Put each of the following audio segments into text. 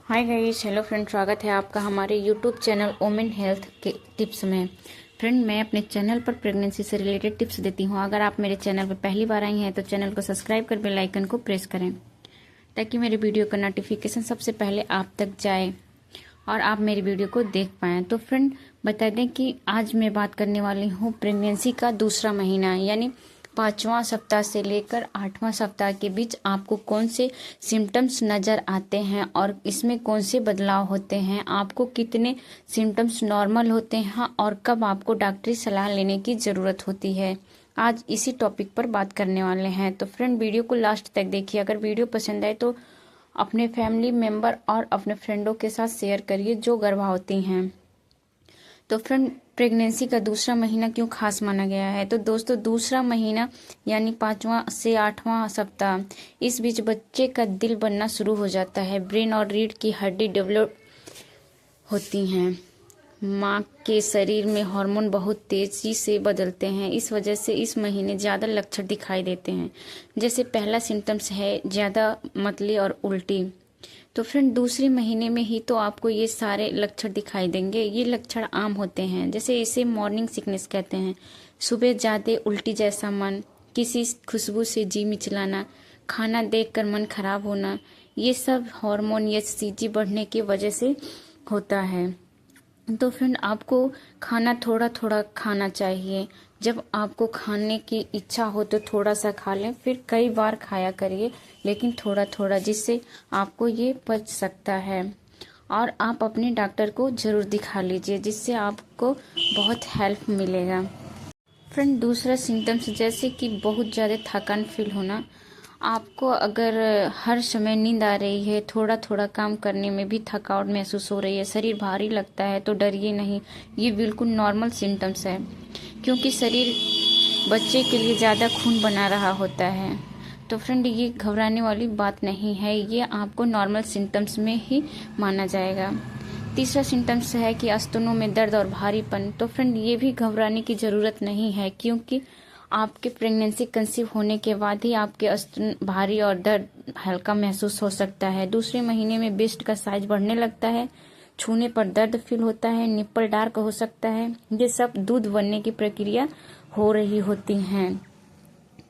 Hi guys, hello friend, स्वागत है आपका हमारे यूट्यूब चैनल वोमेन हेल्थ के टिप्स में। फ्रेंड, मैं अपने चैनल पर प्रेगनेंसी से रिलेटेड टिप्स देती हूँ। अगर आप मेरे चैनल पर पहली बार आई हैं तो चैनल को सब्सक्राइब कर बेल आइकन को प्रेस करें ताकि मेरे वीडियो का नोटिफिकेशन सबसे पहले आप तक जाए और आप मेरी वीडियो को देख पाएँ। तो फ्रेंड, बता दें कि आज मैं बात करने वाली हूँ प्रेगनेंसी का दूसरा महीना यानी 5वां सप्ताह से लेकर 8वां सप्ताह के बीच आपको कौन से सिम्टम्स नज़र आते हैं और इसमें कौन से बदलाव होते हैं, आपको कितने सिम्टम्स नॉर्मल होते हैं और कब आपको डॉक्टरी सलाह लेने की ज़रूरत होती है। आज इसी टॉपिक पर बात करने वाले हैं। तो फ्रेंड, वीडियो को लास्ट तक देखिए। अगर वीडियो पसंद आए तो अपने फैमिली मेम्बर और अपने फ्रेंडों के साथ शेयर करिए जो गर्भवती हैं। तो फ्रेंड, प्रेगनेंसी का दूसरा महीना क्यों खास माना गया है? तो दोस्तों, दूसरा महीना यानी 5वां से 8वां सप्ताह, इस बीच बच्चे का दिल बनना शुरू हो जाता है। ब्रेन और रीढ़ की हड्डी डेवलप होती हैं। माँ के शरीर में हार्मोन बहुत तेजी से बदलते हैं। इस वजह से इस महीने ज़्यादा लक्षण दिखाई देते हैं। जैसे पहला सिम्टम्स है ज़्यादा मतली और उल्टी। तो फ्रेंड, दूसरे महीने में ही तो आपको ये सारे लक्षण दिखाई देंगे। ये लक्षण आम होते हैं, जैसे इसे मॉर्निंग सिकनेस कहते हैं। सुबह ज़्यादा उल्टी जैसा मन, किसी खुशबू से जी मिचलाना, खाना देखकर मन खराब होना, ये सब हार्मोन एचसीजी बढ़ने की वजह से होता है। तो फ्रेंड, आपको खाना थोड़ा थोड़ा खाना चाहिए। जब आपको खाने की इच्छा हो तो थोड़ा सा खा लें, फिर कई बार खाया करिए, लेकिन थोड़ा थोड़ा, जिससे आपको ये पच सकता है। और आप अपने डॉक्टर को ज़रूर दिखा लीजिए, जिससे आपको बहुत हेल्प मिलेगा। फ्रेंड, दूसरा सिम्टम्स जैसे कि बहुत ज़्यादा थकान फील होना। आपको अगर हर समय नींद आ रही है, थोड़ा थोड़ा काम करने में भी थकावट महसूस हो रही है, शरीर भारी लगता है, तो डरिए नहीं। ये बिल्कुल नॉर्मल सिम्टम्स है, क्योंकि शरीर बच्चे के लिए ज़्यादा खून बना रहा होता है। तो फ्रेंड, ये घबराने वाली बात नहीं है, ये आपको नॉर्मल सिम्टम्स में ही माना जाएगा। तीसरा सिम्टम्स है कि स्तनों में दर्द और भारीपन। तो फ्रेंड, ये भी घबराने की ज़रूरत नहीं है, क्योंकि आपके प्रेगनेंसी कंसीव होने के बाद ही आपके स्तन भारी और दर्द हल्का महसूस हो सकता है। दूसरे महीने में ब्रेस्ट का साइज बढ़ने लगता है, छूने पर दर्द फील होता है, निप्पल डार्क हो सकता है। ये सब दूध बनने की प्रक्रिया हो रही होती हैं।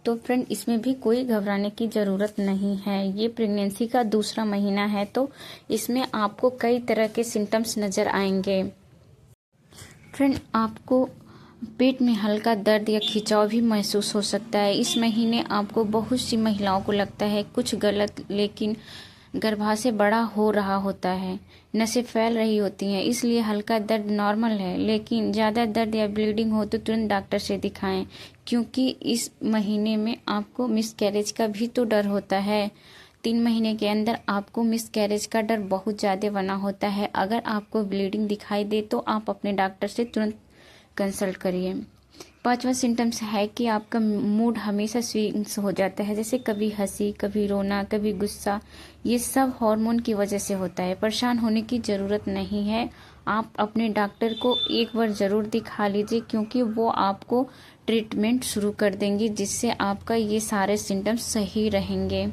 तो फ्रेंड, इसमें भी कोई घबराने की ज़रूरत नहीं है। ये प्रेगनेंसी का दूसरा महीना है, तो इसमें आपको कई तरह के सिम्टम्स नज़र आएंगे। फ्रेंड, आपको पेट में हल्का दर्द या खिंचाव भी महसूस हो सकता है। इस महीने आपको बहुत सी महिलाओं को लगता है कुछ गलत, लेकिन गर्भाशय बड़ा हो रहा होता है, नसें फैल रही होती हैं, इसलिए हल्का दर्द नॉर्मल है। लेकिन ज़्यादा दर्द या ब्लीडिंग हो तो तुरंत डॉक्टर से दिखाएं, क्योंकि इस महीने में आपको मिसकैरेज का भी तो डर होता है। 3 महीने के अंदर आपको मिसकैरेज का डर बहुत ज़्यादा बना होता है। अगर आपको ब्लीडिंग दिखाई दे तो आप अपने डॉक्टर से तुरंत कंसल्ट करिए। 5वां सिम्टम्स है कि आपका मूड हमेशा स्विंग्स हो जाता है, जैसे कभी हंसी, कभी रोना, कभी गुस्सा। ये सब हार्मोन की वजह से होता है। परेशान होने की ज़रूरत नहीं है। आप अपने डॉक्टर को एक बार ज़रूर दिखा लीजिए, क्योंकि वो आपको ट्रीटमेंट शुरू कर देंगी, जिससे आपका ये सारे सिम्टम्स सही रहेंगे।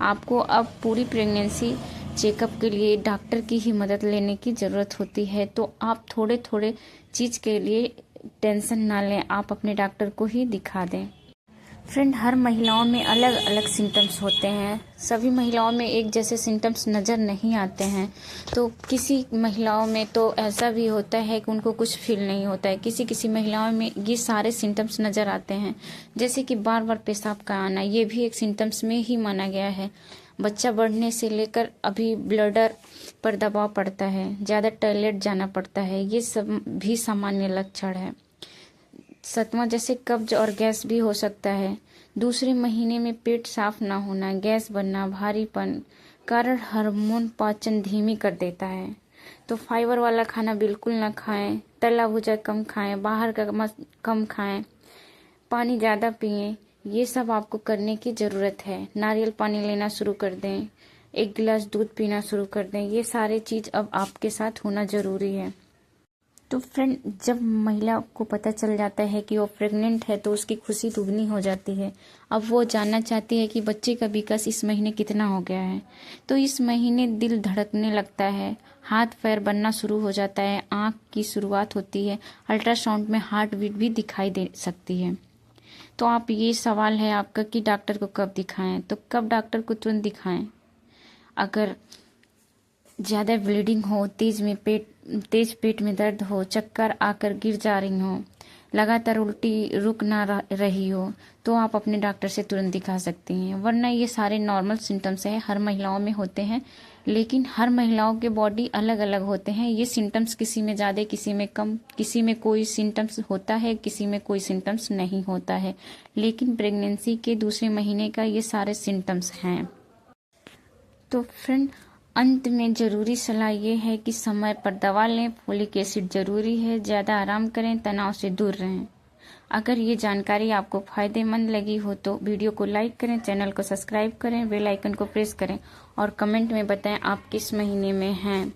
आपको अब पूरी प्रेगनेंसी चेकअप के लिए डॉक्टर की ही मदद लेने की ज़रूरत होती है। तो आप थोड़े थोड़े चीज़ के लिए टेंशन ना लें, आप अपने डॉक्टर को ही दिखा दें। फ्रेंड, हर महिलाओं में अलग अलग सिम्टम्स होते हैं। सभी महिलाओं में एक जैसे सिम्टम्स नज़र नहीं आते हैं। तो किसी महिलाओं में तो ऐसा भी होता है कि उनको कुछ फील नहीं होता है। किसी किसी महिलाओं में ये सारे सिम्टम्स नज़र आते हैं, जैसे कि बार बार पेशाब का आना, ये भी एक सिम्टम्स में ही माना गया है। बच्चा बढ़ने से लेकर अभी ब्लडर पर दबाव पड़ता है, ज़्यादा टॉयलेट जाना पड़ता है, ये सब भी सामान्य लक्षण है। सतमा जैसे कब्ज और गैस भी हो सकता है। दूसरे महीने में पेट साफ ना होना, गैस बनना, भारीपन, कारण हार्मोन पाचन धीमी कर देता है। तो फाइबर वाला खाना बिल्कुल ना खाएं, तला भुजा कम खाएं, बाहर का कम खाएं, पानी ज़्यादा पिएं। ये सब आपको करने की ज़रूरत है। नारियल पानी लेना शुरू कर दें, 1 गिलास दूध पीना शुरू कर दें। ये सारे चीज़ अब आपके साथ होना ज़रूरी है। तो फ्रेंड, जब महिला को पता चल जाता है कि वो प्रेग्नेंट है तो उसकी खुशी दुगनी हो जाती है। अब वो जानना चाहती है कि बच्चे का विकास इस महीने कितना हो गया है। तो इस महीने दिल धड़कने लगता है, हाथ पैर बनना शुरू हो जाता है, आँख की शुरुआत होती है, अल्ट्रासाउंड में हार्ट बीट भी दिखाई दे सकती है। तो आप, ये सवाल है आपका कि डॉक्टर को कब दिखाएं, तो कब डॉक्टर को तुरंत दिखाएं। अगर ज़्यादा ब्लीडिंग हो, तेज पेट में दर्द हो, चक्कर आकर गिर जा रही हो, लगातार उल्टी रुक ना रही हो, तो आप अपने डॉक्टर से तुरंत दिखा सकती हैं। वरना ये सारे नॉर्मल सिम्टम्स हैं, हर महिलाओं में होते हैं, लेकिन हर महिलाओं के बॉडी अलग अलग होते हैं। ये सिम्टम्स किसी में ज़्यादा, किसी में कम, किसी में कोई सिम्टम्स होता है, किसी में कोई सिम्टम्स नहीं होता है, लेकिन प्रेगनेंसी के दूसरे महीने का ये सारे सिम्टम्स हैं। तो फ्रेंड, अंत में ज़रूरी सलाह ये है कि समय पर दवा लें, फोलिक एसिड ज़रूरी है, ज़्यादा आराम करें, तनाव से दूर रहें। अगर ये जानकारी आपको फ़ायदेमंद लगी हो तो वीडियो को लाइक करें, चैनल को सब्सक्राइब करें, बेल आइकन को प्रेस करें और कमेंट में बताएं आप किस महीने में हैं।